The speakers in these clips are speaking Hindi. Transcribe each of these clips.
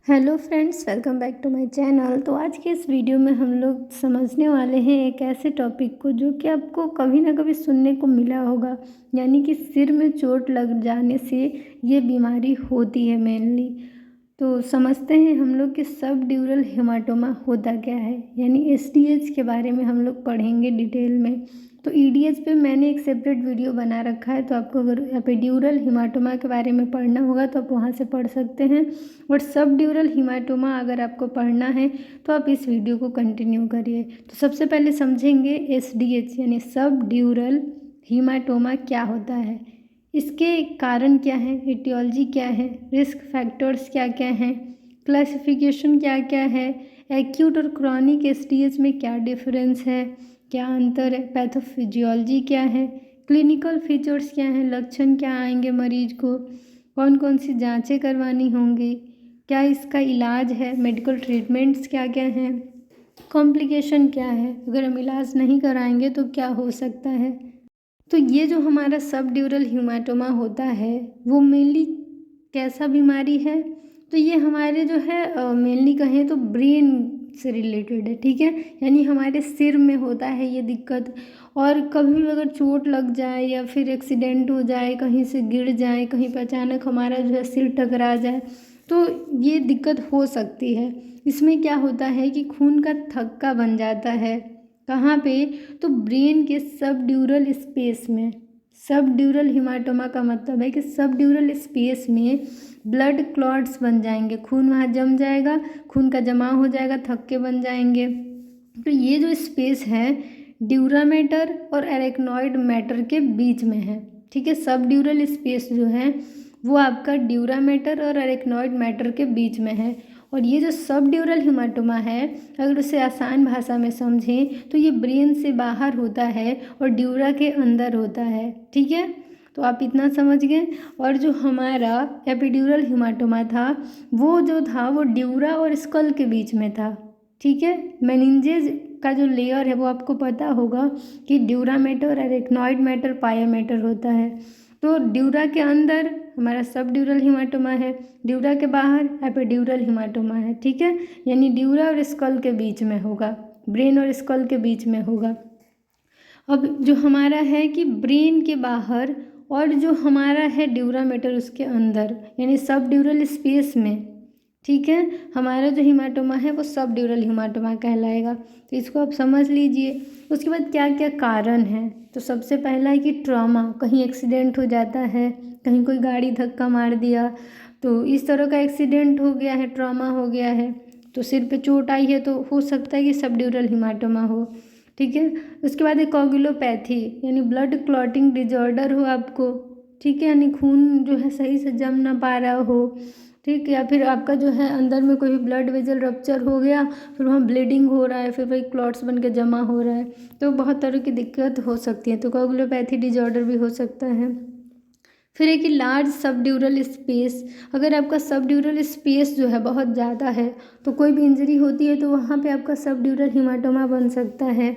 Hello friends, welcome back to my channel. तो आज के इस वीडियो में हम लोग समझने वाले हैं एक ऐसे टॉपिक को जो कि आपको कभी ना कभी सुनने को मिला होगा, यानी कि सिर में चोट लग जाने से ये बीमारी होती है मेनली। तो समझते हैं हम लोग कि सबड्यूरल हेमाटोमा होता क्या है, यानी एसडीएच के बारे में हम लोग पढ़ेंगे डिटेल में। तो ईडीएच पे मैंने एक सेपरेट वीडियो बना रखा है, तो आपको अगर एपिड्यूरल हेमाटोमा के बारे में पढ़ना होगा तो आप वहाँ से पढ़ सकते हैं। और सबड्यूरल हेमाटोमा अगर आपको पढ़ना है तो आप इस वीडियो को कंटिन्यू करिए। तो सबसे पहले समझेंगे एसडीएच यानी सबड्यूरल हेमाटोमा क्या होता है, इसके कारण क्या है, एटियोलॉजी क्या है, रिस्क फैक्टर्स क्या क्या हैं, क्लासिफिकेशन क्या क्या है, एक्यूट और क्रॉनिक एसडीएच में क्या डिफरेंस है, क्या अंतर है, पैथोफिजियोलॉजी क्या है, क्लिनिकल फीचर्स क्या हैं, लक्षण क्या आएंगे मरीज को, कौन कौन सी जांचें करवानी होंगी, क्या इसका इलाज है, मेडिकल ट्रीटमेंट्स क्या क्या हैं, कॉम्प्लिकेशन क्या है, अगर हम इलाज नहीं कराएंगे तो क्या हो सकता है। तो ये जो हमारा सबड्यूरल हेमाटोमा होता है वो मेनली कैसा बीमारी है, तो ये हमारे जो है मेनली कहें तो ब्रेन से रिलेटेड है, ठीक है। यानी हमारे सिर में होता है ये दिक्कत। और कभी भी अगर चोट लग जाए या फिर एक्सीडेंट हो जाए, कहीं से गिर जाए, कहीं पर अचानक हमारा जो है सिर टकरा जाए तो ये दिक्कत हो सकती है। इसमें क्या होता है कि खून का थक्का बन जाता है, कहाँ पे, तो ब्रेन के सबड्यूरल स्पेस में। सबड्यूरल हेमाटोमा का मतलब है कि सबड्यूरल स्पेस में ब्लड क्लॉट्स बन जाएंगे, खून वहाँ जम जाएगा, खून का जमा हो जाएगा, थक्के बन जाएंगे। तो ये जो स्पेस है ड्यूरा मैटर और एरेक्नॉइड मैटर के बीच में है, ठीक है। सबड्यूरल स्पेस जो है वो आपका ड्यूरा मैटर और एरेक्नॉइड मैटर के बीच में है। और ये जो सबड्यूरल हेमाटोमा है, अगर उसे आसान भाषा में समझें तो ये ब्रेन से बाहर होता है और ड्यूरा के अंदर होता है, ठीक है। तो आप इतना समझ गए। और जो हमारा एपिड्यूरल हेमाटोमा था वो जो था वो ड्यूरा और स्कल के बीच में था, ठीक है। मेनिंजेस का जो लेयर है वो आपको पता होगा कि ड्यूरा मैटर और एरेक्नॉइड मैटर पाया मैटर होता है। तो ड्यूरा के अंदर हमारा सबड्यूरल हेमाटोमा है, ड्यूरा के बाहर एपिड्यूरल हेमाटोमा है, ठीक है। यानी ड्यूरा और स्कल के बीच में होगा, ब्रेन और स्कल के बीच में होगा। अब जो हमारा है कि ब्रेन के बाहर और जो हमारा है ड्यूरा मैटर उसके अंदर, यानी सबड्यूरल स्पेस में, ठीक है, हमारा जो हेमाटोमा है वो सबड्यूरल हेमाटोमा कहलाएगा। तो इसको आप समझ लीजिए। उसके बाद क्या क्या कारण है, तो सबसे पहला है कि ट्रॉमा, कहीं एक्सीडेंट हो जाता है, कहीं कोई गाड़ी धक्का मार दिया, तो इस तरह का एक्सीडेंट हो गया है, ट्रॉमा हो गया है, तो सिर पे चोट आई है, तो हो सकता है कि सबड्यूरल हेमाटोमा हो, ठीक है। उसके बाद एक कोगुलोपैथी यानी ब्लड क्लॉटिंग डिजॉर्डर हो आपको, ठीक है, यानी खून जो है सही से जम ना पा रहा हो, ठीक। या फिर आपका जो है अंदर में कोई ब्लड वेजल रप्चर हो गया, फिर वहाँ ब्लीडिंग हो रहा है, फिर वही क्लॉट्स बन के जमा हो रहा है, तो बहुत तरह की दिक्कत हो सकती है। तो कोगुलोपैथी डिजॉर्डर भी हो सकता है। फिर एक लार्ज सबड्यूरल स्पेस, अगर आपका सबड्यूरल स्पेस जो है बहुत ज़्यादा है तो कोई भी इंजरी होती है तो वहाँ पे आपका सबड्यूरल हेमाटोमा बन सकता है।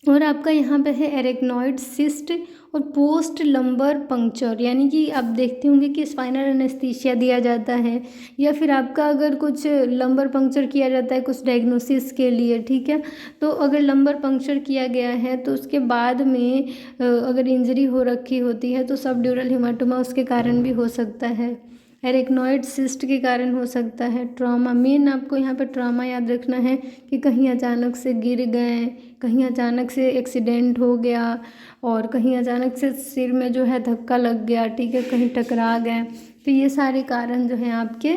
और आपका यहाँ पे है एरेक्नॉइड सिस्ट और पोस्ट लंबर पंक्चर, यानी कि आप देखते होंगे कि स्पाइनल एनेस्थीसिया दिया जाता है, या फिर आपका अगर कुछ लंबर पंक्चर किया जाता है कुछ डायग्नोसिस के लिए, ठीक है। तो अगर लंबर पंक्चर किया गया है तो उसके बाद में अगर इंजरी हो रखी होती है तो सबड्यूरल हेमाटोमा उसके कारण भी हो सकता है, एरेक्नॉइड सिस्ट के कारण हो सकता है। ट्रॉमा, मेन आपको यहाँ पे ट्रॉमा याद रखना है कि कहीं अचानक से गिर गए, कहीं अचानक से एक्सीडेंट हो गया, और कहीं अचानक से सिर में जो है धक्का लग गया, ठीक है, कहीं टकरा गए, तो ये सारे कारण जो हैं आपके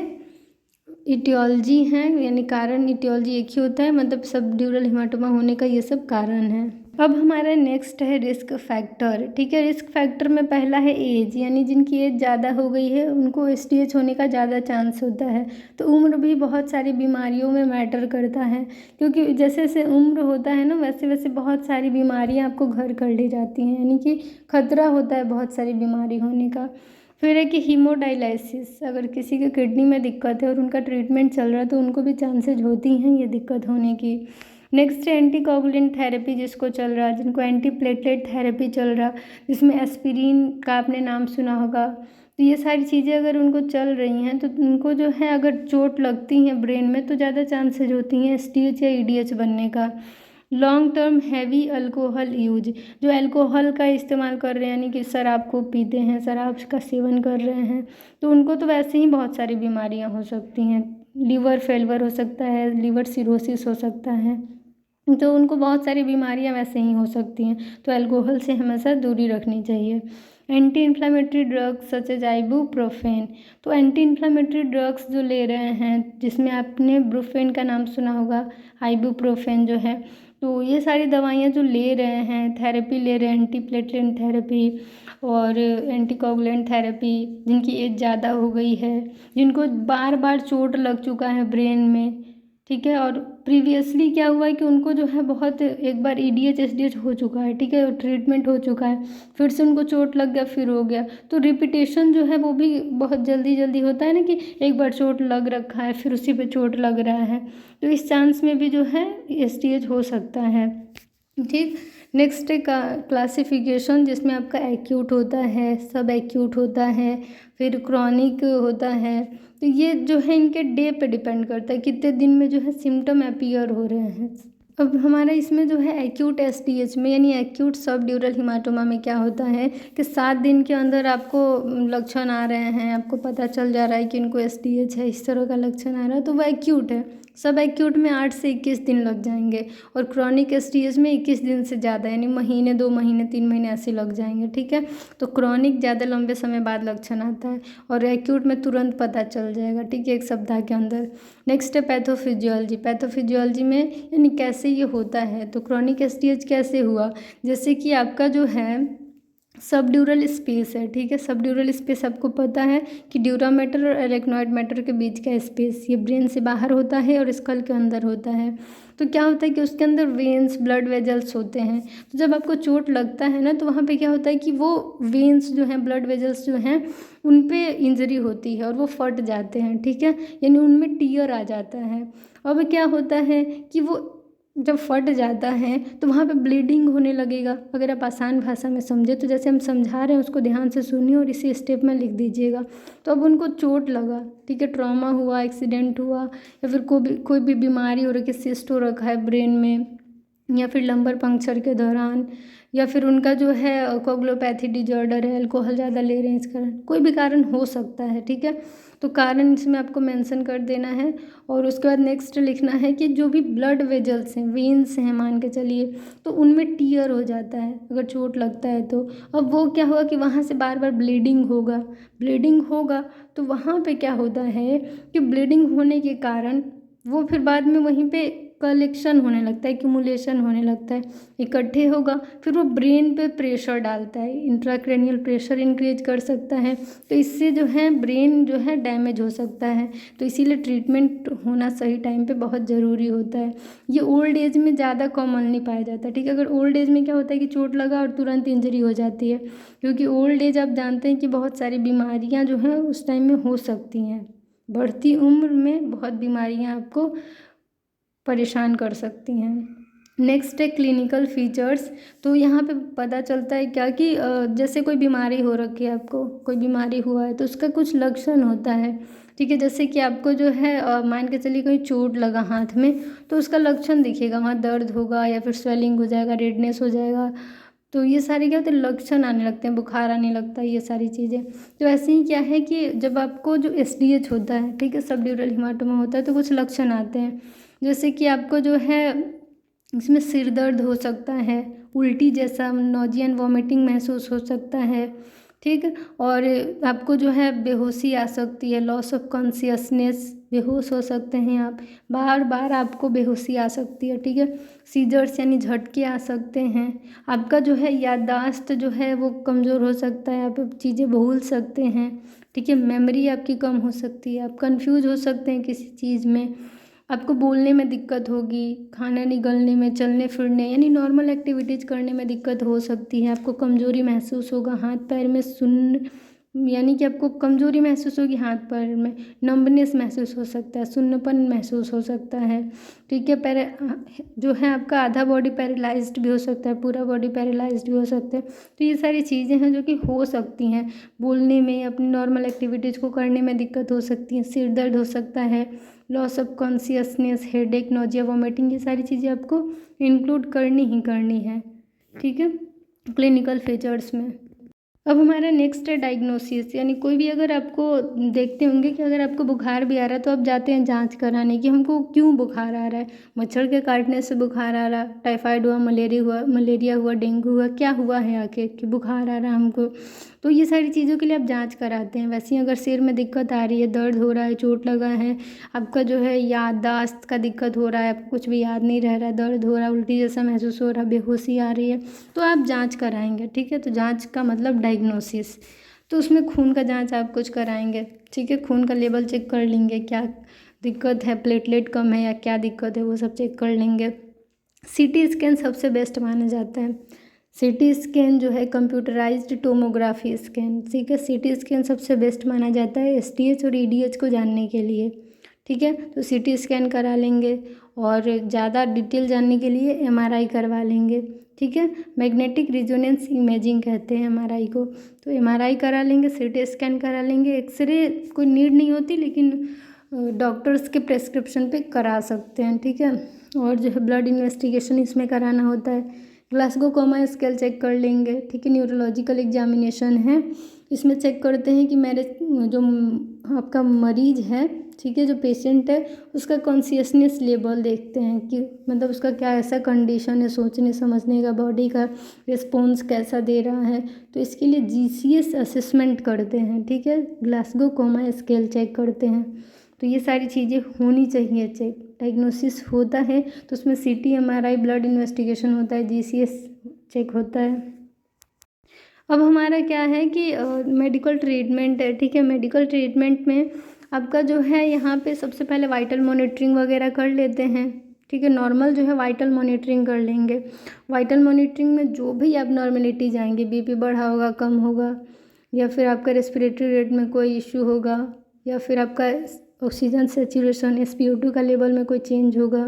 इटियोलॉजी हैं, यानी कारण इटियोलॉजी एक ही होता है, मतलब सबड्यूरल हेमाटोमा होने का ये सब कारण है। अब हमारा नेक्स्ट है रिस्क फैक्टर, ठीक है। रिस्क फैक्टर में पहला है एज, यानी जिनकी एज ज़्यादा हो गई है उनको एसडीएच होने का ज़्यादा चांस होता है। तो उम्र भी बहुत सारी बीमारियों में मैटर करता है, क्योंकि जैसे जैसे उम्र होता है ना वैसे वैसे बहुत सारी बीमारियाँ आपको घर कर ली जाती हैं, यानी कि खतरा होता है बहुत सारी बीमारी होने का। फिर है कि हीमोडायलिसिस, अगर किसी के किडनी में दिक्कत है और उनका ट्रीटमेंट चल रहा है तो उनको भी चांसेज होती हैं ये दिक्कत होने की। नेक्स्ट है एंटीकोगुलेंट थेरेपी, जिसको चल रहा है, जिनको एंटी प्लेटलेट थेरेपी चल रहा, जिसमें एस्पिरिन का आपने नाम सुना होगा। तो ये सारी चीज़ें अगर उनको चल रही हैं तो उनको जो है अगर चोट लगती है ब्रेन में तो ज़्यादा चांसेज होती हैं STH या EDH बनने का। Long term heavy alcohol use, जो अल्कोहल का इस्तेमाल कर रहे हैं यानी कि शराब को पीते हैं, शराब का सेवन कर रहे हैं, तो उनको तो वैसे ही बहुत सारी बीमारियां हो सकती हैं। लीवर फेल्योर हो सकता है, लीवर सिरोसिस हो सकता है, तो उनको बहुत सारी बीमारियां वैसे ही हो सकती हैं। तो अल्कोहल से हमेशा दूरी रखनी चाहिए। Anti inflammatory drugs such as ibuprofen, तो एंटी इन्फ्लामेटरी ड्रग्स जो ले रहे हैं जिसमें आपने ब्रुफेन का नाम सुना होगा, आइबुप्रोफेन जो है, तो ये सारी दवाइयाँ जो ले रहे हैं, थेरेपी ले रहे हैं, एंटीप्लेटलेट थेरेपी और एंटीकोगुलेंट थेरेपी, जिनकी एज ज़्यादा हो गई है, जिनको बार बार चोट लग चुका है ब्रेन में, ठीक है, और प्रीवियसली क्या हुआ है कि उनको जो है बहुत एक बार EDH SDH हो चुका है, ठीक है, और ट्रीटमेंट हो चुका है, फिर से उनको चोट लग गया फिर हो गया, तो रिपीटेशन जो है वो भी बहुत जल्दी जल्दी होता है ना, कि एक बार चोट लग रखा है फिर उसी पे चोट लग रहा है, तो इस चांस में भी जो है STH हो सकता है। ठीक, नेक्स्ट है क्लासिफिकेशन, जिसमें आपका एक्यूट होता है, सब एक्यूट होता है, फिर क्रॉनिक होता है। तो ये जो है इनके डे पे डिपेंड करता है कितने दिन में जो है सिम्टम अपीयर हो रहे हैं। अब हमारा इसमें जो है एक्यूट STH में यानी एक्यूट सब ड्यूरल हिमाटोमा में क्या होता है कि 7 दिन के अंदर आपको लक्षण आ रहे हैं, आपको पता चल जा रहा है कि इनको STH है, इस तरह का लक्षण आ रहा है, तो वो एक्यूट है। सब एक्यूट में 8 से 21 दिन लग जाएंगे और क्रॉनिक STH में 21 दिन से ज़्यादा यानी महीने, 2 महीने, 3 महीने ऐसे लग जाएंगे, ठीक है। तो क्रॉनिक ज़्यादा लंबे समय बाद लक्षण आता है और एक्यूट में तुरंत पता चल जाएगा, ठीक है, 1 सप्ताह के अंदर। नेक्स्ट है पैथोफिजियोलॉजी। पैथोफिजियोलॉजी में यानी कैसे ये होता है, तो क्रॉनिक STH कैसे हुआ, जैसे कि आपका जो है सब ड्यूरल स्पेस है, ठीक है, सब ड्यूरल स्पेस आपको पता है कि ड्यूरा मैटर और एरेक्नॉइड मैटर के बीच का स्पेस ये ब्रेन से बाहर होता है और स्कल के अंदर होता है। तो क्या होता है कि उसके अंदर वेन्स, ब्लड वेजल्स होते हैं, तो जब आपको चोट लगता है ना तो वहाँ पे क्या होता है कि वो वेन्स जो हैं, ब्लड वेजल्स जो हैं, उन पे इंजरी होती है और वो फट जाते हैं, ठीक है, यानी उनमें टीयर आ जाता है। अब क्या होता है कि वो जब फट जाता है तो वहाँ पे ब्लीडिंग होने लगेगा। अगर आप आसान भाषा में समझे तो जैसे हम समझा रहे हैं उसको ध्यान से सुनिए और इसी स्टेप में लिख दीजिएगा। तो अब उनको चोट लगा, ठीक है, ट्रॉमा हुआ, एक्सीडेंट हुआ या फिर कोई भी बीमारी हो रही है, सिस्ट हो रखा है ब्रेन में, या फिर लंबर पंक्चर के दौरान, या फिर उनका जो है कोगुलोपैथी डिजॉर्डर है, अल्कोहल ज़्यादा ले रहे हैं, इस कारण कोई भी कारण हो सकता है, ठीक है। तो कारण इसमें आपको मेंशन कर देना है और उसके बाद नेक्स्ट लिखना है कि जो भी ब्लड वेजल्स हैं, वेन्स हैं मान के चलिए, तो उनमें टीयर हो जाता है अगर चोट लगता है तो। अब वो क्या होगा कि वहाँ से बार बार ब्लीडिंग होगा तो वहाँ पे क्या होता है कि ब्लीडिंग होने के कारण वो फिर बाद में वहीं पे कलेक्शन होने लगता है, एक्यूमुलेशन होने लगता है, इकट्ठे होगा, फिर वो ब्रेन पे प्रेशर डालता है, इंट्राक्रेनियल प्रेशर इंक्रीज कर सकता है, तो इससे जो है ब्रेन जो है डैमेज हो सकता है। तो इसीलिए ट्रीटमेंट होना सही टाइम पे बहुत ज़रूरी होता है। ये ओल्ड एज में ज़्यादा कॉमनली पाया जाता है, ठीक है। अगर ओल्ड एज में क्या होता है कि चोट लगा और तुरंत इंजरी हो जाती है, क्योंकि ओल्ड एज आप जानते हैं कि बहुत सारी बीमारियाँ जो हैं उस टाइम में हो सकती हैं। बढ़ती उम्र में बहुत बीमारियाँ आपको परेशान कर सकती हैं। नेक्स्ट है क्लिनिकल फीचर्स। तो यहाँ पे पता चलता है क्या कि जैसे कोई बीमारी हो रखी है, आपको कोई बीमारी हुआ है तो उसका कुछ लक्षण होता है, ठीक है। जैसे कि आपको जो है मान के चलिए कोई चोट लगा हाथ में तो उसका लक्षण दिखेगा, वहाँ दर्द होगा या फिर स्वेलिंग हो जाएगा, रेडनेस हो जाएगा, तो ये सारे क्या होते हैं लक्षण आने लगते हैं, बुखार आने लगता है, ये सारी चीज़ें। तो ऐसे ही क्या है कि जब आपको जो SDH होता है, ठीक है, सब ड्यूरल हिमाटोमा होता है, तो कुछ लक्षण आते हैं, जैसे कि आपको जो है इसमें सिर दर्द हो सकता है, उल्टी जैसा, नोजिया एंड वॉमिटिंग महसूस हो सकता है, ठीक है, और आपको जो है बेहोशी आ सकती है, लॉस ऑफ कॉन्शियसनेस, बेहोश हो सकते हैं आप, बार बार आपको बेहोशी आ सकती है, ठीक है, सीजर्स यानी झटके आ सकते हैं, आपका जो है याददाश्त जो है वो कमज़ोर हो सकता है, आप चीज़ें भूल सकते हैं, ठीक है, मेमोरी आपकी कम हो सकती है, आप कंफ्यूज हो सकते हैं किसी चीज़ में, आपको बोलने में दिक्कत होगी, खाना निगलने में, चलने फिरने यानी नॉर्मल एक्टिविटीज़ करने में दिक्कत हो सकती है, आपको कमज़ोरी महसूस होगा, हाथ पैर में सुन्न यानी कि आपको कमज़ोरी महसूस होगी, हाथ पैर में नंबनेस महसूस हो सकता है, सुन्नपन महसूस हो सकता है। ठीक है, जो है आपका आधा बॉडी पैरालाइज्ड भी हो सकता है, पूरा बॉडी पैरालाइज्ड भी हो सकता है। तो ये सारी चीज़ें हैं जो कि हो सकती हैं। बोलने में, अपनी नॉर्मल एक्टिविटीज़ को करने में दिक्कत हो सकती है, सिर दर्द हो सकता है, loss of consciousness, headache, nausea, vomiting, ये सारी चीज़ें आपको इंक्लूड करनी ही करनी है। ठीक है, क्लिनिकल फीचर्स में। अब हमारा नेक्स्ट है डायग्नोसिस, यानी कोई भी अगर आपको देखते होंगे कि अगर आपको बुखार भी आ रहा है तो आप जाते हैं जांच कराने कि हमको क्यों बुखार आ रहा है, मच्छर के काटने से बुखार आ रहा, टाइफाइड हुआ, मलेरिया हुआ, डेंगू हुआ, क्या हुआ है आखिर कि बुखार आ रहा है हमको। तो ये सारी चीज़ों के लिए आप जांच कराते हैं। वैसे ही अगर सिर में दिक्कत आ रही है, दर्द हो रहा है, चोट लगा है, आपका जो है याददाश्त का दिक्कत हो रहा है, आपको कुछ भी याद नहीं रह रहा है, दर्द हो रहा है, उल्टी जैसा महसूस हो रहा है, बेहोशी आ रही है, तो आप जांच कराएंगे। ठीक है, तो जांच का मतलब डायग्नोसिस। तो उसमें खून का जांच आप कुछ कराएंगे। ठीक है, खून का लेवल चेक कर लेंगे, क्या दिक्कत है, प्लेटलेट कम है या क्या दिक्कत है, वो सब चेक कर लेंगे। सीटी स्कैन सबसे बेस्ट माना जाता है। सीटी स्कैन जो है कंप्यूटराइज्ड टोमोग्राफी स्कैन, ठीक है, सीटी स्कैन सबसे बेस्ट माना जाता है एसटीएच और ईडीएच को जानने के लिए। ठीक है, तो सीटी स्कैन करा लेंगे और ज़्यादा डिटेल जानने के लिए एमआरआई करवा लेंगे। ठीक है, मैग्नेटिक रिजोनेंस इमेजिंग कहते हैं एमआरआई को। तो एमआरआई करा लेंगे, सीटी स्कैन करा लेंगे। एक्सरे कोई नीड नहीं होती, लेकिन डॉक्टर्स के प्रेस्क्रिप्शन पे करा सकते हैं। ठीक है, और जो है ब्लड इन्वेस्टिगेशन इसमें कराना होता है। ग्लासगो कोमा स्केल चेक कर लेंगे। ठीक है, न्यूरोलॉजिकल एग्जामिनेशन है, इसमें चेक करते हैं कि मेरे जो आपका मरीज है, ठीक है, जो पेशेंट है, उसका कॉन्शियसनेस लेवल देखते हैं कि मतलब उसका क्या ऐसा कंडीशन है, सोचने समझने का, बॉडी का रिस्पॉन्स कैसा दे रहा है। तो इसके लिए जीसीएस असेसमेंट करते हैं। ठीक है, ग्लासगो कोमा स्केल चेक करते हैं। तो ये सारी चीज़ें होनी चाहिए चेक। डायग्नोसिस होता है तो उसमें सीटी, एमआरआई, ब्लड इन्वेस्टिगेशन होता है, जीसीएस चेक होता है। अब हमारा क्या है कि मेडिकल ट्रीटमेंट है। ठीक है, मेडिकल ट्रीटमेंट में आपका जो है यहाँ पे सबसे पहले वाइटल मॉनिटरिंग वगैरह कर लेते हैं। ठीक है, नॉर्मल जो है वाइटल मॉनिटरिंग कर लेंगे। वाइटल मॉनिटरिंग में जो भी आप नॉर्मेलिटी जाएंगे, बीपी बढ़ा होगा, कम होगा, या फिर आपका रेस्पिरेटरी रेट में कोई इश्यू होगा, या फिर आपका ऑक्सीजन सेचुरेशन SpO2 का लेवल में कोई चेंज होगा,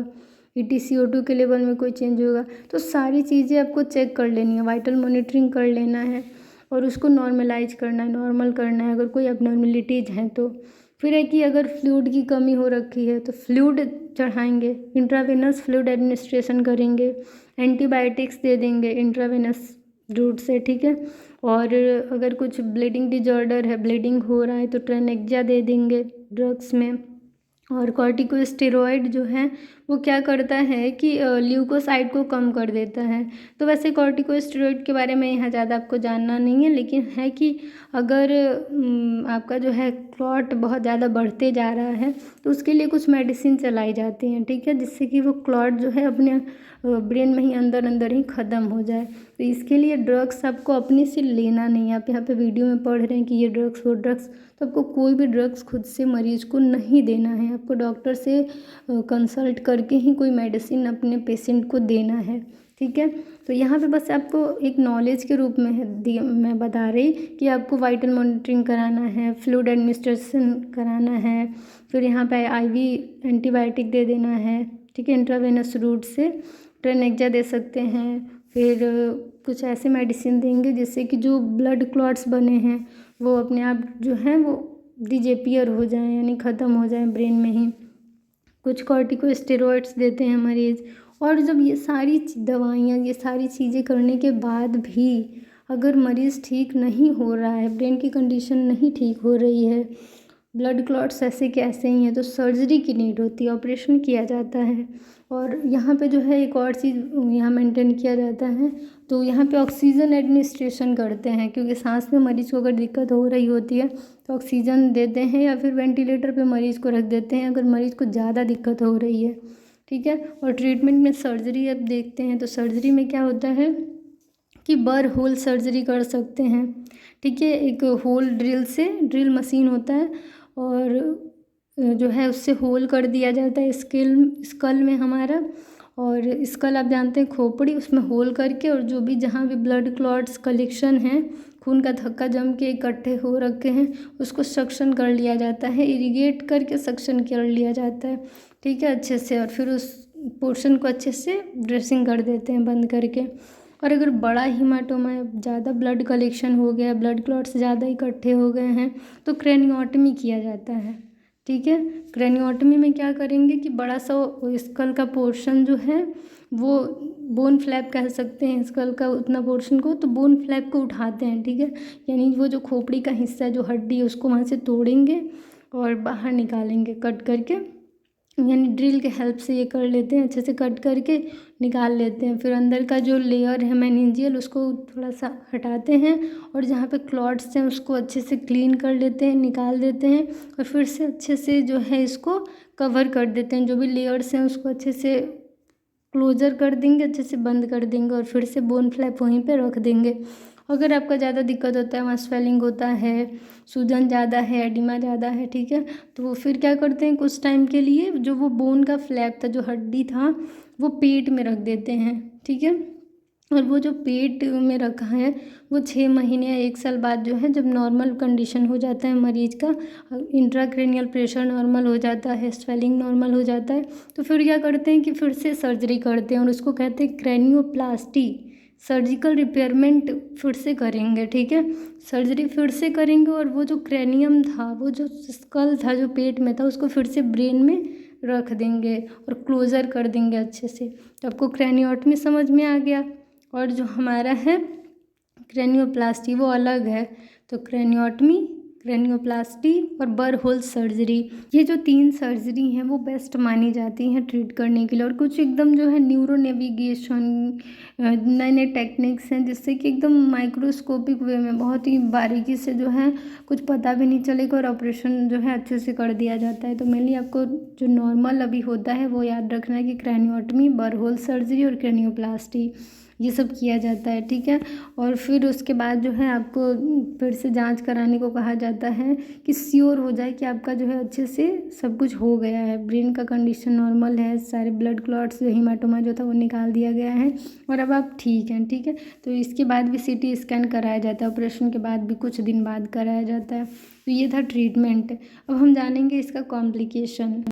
EtCO2 के लेवल में कोई चेंज होगा, तो सारी चीज़ें आपको चेक कर लेनी है, वाइटल मॉनिटरिंग कर लेना है और उसको नॉर्मलाइज करना है, नॉर्मल करना है अगर कोई एबनॉर्मलिटीज़ हैं तो। फिर है कि अगर फ्लूइड की कमी हो रखी है तो फ्लूइड चढ़ाएंगे, इंट्रावेनस फ्लूइड एडमिनिस्ट्रेशन करेंगे, एंटीबायोटिक्स दे देंगे इंट्रावेनस रूट से। ठीक है, और अगर कुछ ब्लीडिंग डिजॉर्डर है, ब्लीडिंग हो रहा है, तो ट्रेनेक्जा दे देंगे ड्रग्स में। और कॉर्टिकोस्टेरॉइड जो है वो क्या करता है कि ल्यूकोसाइड को कम कर देता है। तो वैसे कॉर्टिकोस्टेरॉइड के बारे में यहाँ ज़्यादा आपको जानना नहीं है, लेकिन है कि अगर आपका जो है क्लॉट बहुत ज़्यादा बढ़ते जा रहा है तो उसके लिए कुछ मेडिसिन चलाई जाती हैं। ठीक है, जिससे कि वो क्लॉट जो है अपने ब्रेन में ही अंदर अंदर ही ख़त्म हो जाए। तो इसके लिए ड्रग्स आपको अपने से लेना नहीं है। आप यहाँ पे वीडियो में पढ़ रहे हैं कि ये ड्रग्स वो ड्रग्स, तो आपको कोई भी ड्रग्स खुद से मरीज को नहीं देना है। आपको डॉक्टर से कंसल्ट करके ही कोई मेडिसिन अपने पेशेंट को देना है। ठीक है, तो यहाँ पे बस आपको एक नॉलेज के रूप में है मैं बता रही कि आपको वाइटल मॉनिटरिंग कराना है, फ्लूइड एडमिनिस्ट्रेशन कराना है, फिर यहाँ पे IV एंटीबायोटिक दे देना है। ठीक है, इंट्रावेनस रूट से ट्रेनेक्जा दे सकते हैं। फिर कुछ ऐसे मेडिसिन देंगे जिससे कि जो ब्लड क्लॉट्स बने हैं वो अपने आप जो हैं वो डिजेपियर हो जाएं, यानी ख़त्म हो जाएं ब्रेन में ही। कुछ कॉर्टिकोस्टेरॉइड्स देते हैं मरीज़। और जब ये सारी दवाइयाँ, ये सारी चीज़ें करने के बाद भी अगर मरीज़ ठीक नहीं हो रहा है, ब्रेन की कंडीशन नहीं ठीक हो रही है, ब्लड क्लॉट्स ऐसे के ऐसे ही हैं, तो सर्जरी की नीड होती है, ऑपरेशन किया जाता है। और यहाँ पे जो है एक और चीज़ यहाँ मेंटेन किया जाता है, तो यहाँ पे ऑक्सीजन एडमिनिस्ट्रेशन करते हैं, क्योंकि सांस में मरीज़ को अगर दिक्कत हो रही होती है तो ऑक्सीजन देते हैं या फिर वेंटिलेटर पे मरीज़ को रख देते हैं अगर मरीज़ को ज़्यादा दिक्कत हो रही है। ठीक है, और ट्रीटमेंट में सर्जरी अब देखते हैं तो सर्जरी में क्या होता है कि बर होल सर्जरी कर सकते हैं। ठीक है, एक होल ड्रिल मशीन होता है और जो है उससे होल कर दिया जाता है स्कल में हमारा। और स्कल आप जानते हैं खोपड़ी, उसमें होल करके और जो भी जहाँ भी ब्लड क्लॉट्स कलेक्शन है खून का थक्का जम के इकट्ठे हो रखे हैं उसको सक्शन कर लिया जाता है, इरिगेट करके सक्शन कर लिया जाता है, ठीक है, अच्छे से। और फिर उस पोर्शन को अच्छे से ड्रेसिंग कर देते हैं बंद करके। और अगर बड़ा हीमाटोमा है, ज़्यादा ब्लड कलेक्शन हो गया, ब्लड क्लॉट्स ज़्यादा इकट्ठे हो गए हैं, तो क्रेनियोटमी किया जाता है, ठीक है। क्रेनियोटमी में क्या करेंगे कि बड़ा सा स्कल का पोर्शन जो है वो बोन फ्लैप कह सकते हैं स्कल का उतना पोर्शन को, तो बोन फ्लैप को उठाते हैं, ठीक है। यानी वो जो खोपड़ी का हिस्सा है, जो हड्डी है, उसको वहाँ से तोड़ेंगे और बाहर निकालेंगे कट करके, यानी ड्रिल के हेल्प से ये कर लेते हैं, अच्छे से कट करके निकाल लेते हैं। फिर अंदर का जो लेयर है मेनिंजियल उसको थोड़ा सा हटाते हैं और जहाँ पे क्लॉट्स हैं उसको अच्छे से क्लीन कर लेते हैं, निकाल देते हैं। और फिर से अच्छे से जो है इसको कवर कर देते हैं, जो भी लेयर्स हैं उसको अच्छे से क्लोजर कर देंगे, अच्छे से बंद कर देंगे और फिर से बोन फ्लैप वहीं पे रख देंगे। अगर आपका ज़्यादा दिक्कत होता है, वहाँ स्वेलिंग होता है, सूजन ज़्यादा है, एडिमा ज़्यादा है, ठीक है, तो वो फिर क्या करते हैं, कुछ टाइम के लिए जो वो बोन का फ्लैप था, जो हड्डी था, वो पेट में रख देते हैं, ठीक है। और वो जो पेट में रखा है वो 6 महीने या 1 साल बाद जो है, जब नॉर्मल कंडीशन हो जाता है मरीज का, इंट्राक्रेनियल प्रेशर नॉर्मल हो जाता है, स्वेलिंग नॉर्मल हो जाता है, तो फिर क्या करते हैं कि फिर से सर्जरी करते हैं और उसको कहते हैं क्रेनियोप्लास्टी, सर्जिकल रिपेयरमेंट फिर से करेंगे, ठीक है। सर्जरी फिर से करेंगे और वो जो क्रेनियम था, वो जो स्कल था जो पेट में था, उसको फिर से ब्रेन में रख देंगे और क्लोज़र कर देंगे अच्छे से। तो आपको क्रेनियोटमी समझ में आ गया। और जो हमारा है क्रेनियोप्लास्टी वो अलग है। तो क्रेनियोटमी, क्रेनियोप्लास्टी और बर होल सर्जरी, ये जो 3 सर्जरी हैं वो बेस्ट मानी जाती हैं ट्रीट करने के लिए। और कुछ एकदम जो है न्यूरो नेविगेशन, नए नए टेक्निक्स हैं जिससे कि एकदम माइक्रोस्कोपिक वे में बहुत ही बारीकी से जो है कुछ पता भी नहीं चलेगा और ऑपरेशन जो है अच्छे से कर दिया जाता है। तो मेनली आपको जो नॉर्मल अभी होता है वो याद रखना है कि क्रेनियोटमी, बर होल सर्जरी और क्रेनियोप्लास्टी ये सब किया जाता है, ठीक है। और फिर उसके बाद जो है आपको फिर से जांच कराने को कहा जाता है कि श्योर हो जाए कि आपका जो है अच्छे से सब कुछ हो गया है, ब्रेन का कंडीशन नॉर्मल है, सारे ब्लड क्लॉट्स जो हीमाटोमा जो था वो निकाल दिया गया है और अब आप ठीक हैं, ठीक है। तो इसके बाद भी CT स्कैन कराया जाता है, ऑपरेशन के बाद भी कुछ दिन बाद कराया जाता है। तो ये था ट्रीटमेंट। अब हम जानेंगे इसका कॉम्प्लिकेशन।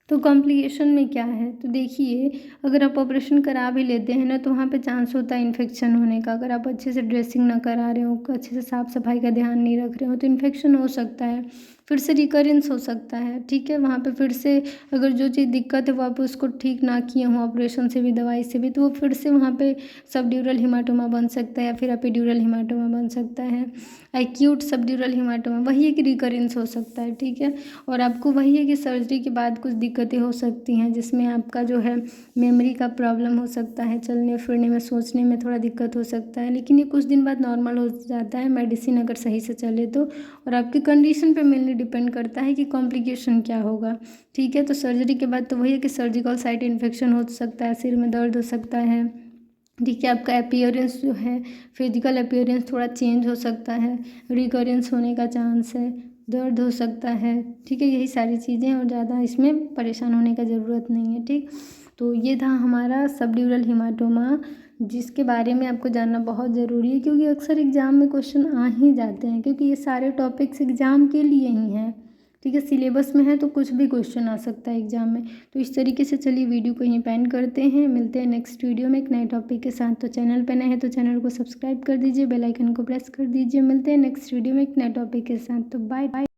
तो कॉम्प्लिकेशन में क्या है, तो देखिए अगर आप ऑपरेशन करा भी लेते हैं ना, तो वहाँ पे चांस होता है इन्फेक्शन होने का। अगर आप अच्छे से ड्रेसिंग ना करा रहे हो, अच्छे से साफ़ सफाई का ध्यान नहीं रख रहे हो, तो इन्फेक्शन हो सकता है, फिर से रिकरेंस हो सकता है, ठीक है। वहाँ पे फिर से अगर जो चीज़ दिक्कत है वो आप उसको ठीक ना किए हों ऑपरेशन से भी, दवाई से भी, तो वो फिर से वहाँ पे सबड्यूरल हीमाटोमा बन सकता है या फिर एपिड्यूरल हीमाटोमा बन सकता है, एक्यूट सबड्यूरल हीमाटोमा, वही एक रिकरेंस हो सकता है, ठीक है। और आपको वही है कि सर्जरी के बाद कुछ दिक्कतें हो सकती हैं जिसमें आपका जो है मेमोरी का प्रॉब्लम हो सकता है, चलने फिरने में, सोचने में थोड़ा दिक्कत हो सकता है, लेकिन ये कुछ दिन बाद नॉर्मल हो जाता है मेडिसिन अगर सही से चले तो। और आपकी कंडीशन पे मेनली डिपेंड करता है कि कॉम्प्लिकेशन क्या होगा, ठीक है। तो सर्जरी के बाद तो वही है कि सर्जिकल साइट इन्फेक्शन हो सकता है, सिर में दर्द हो सकता है, ठीक है। आपका अपीयरेंस जो है, फिजिकल अपीयरेंस थोड़ा चेंज हो सकता है, रिकरेंस होने का चांस है, दर्द हो सकता है, ठीक है। यही सारी चीज़ें और ज़्यादा इसमें परेशान होने का ज़रूरत नहीं है, ठीक। तो ये था हमारा सबड्यूरल हीमाटोमा, जिसके बारे में आपको जानना बहुत ज़रूरी है क्योंकि अक्सर एग्ज़ाम में क्वेश्चन आ ही जाते हैं, क्योंकि ये सारे टॉपिक्स एग्ज़ाम के लिए ही हैं, ठीक है। सिलेबस में है तो कुछ भी क्वेश्चन आ सकता है एग्जाम में। तो इस तरीके से चलिए वीडियो को यहीं पेंड करते हैं, मिलते हैं नेक्स्ट वीडियो में एक नए टॉपिक के साथ। तो चैनल पे नए हैं तो चैनल को सब्सक्राइब कर दीजिए, बेल आइकन को प्रेस कर दीजिए। मिलते हैं नेक्स्ट वीडियो में एक नए टॉपिक के साथ। तो बाय बाय।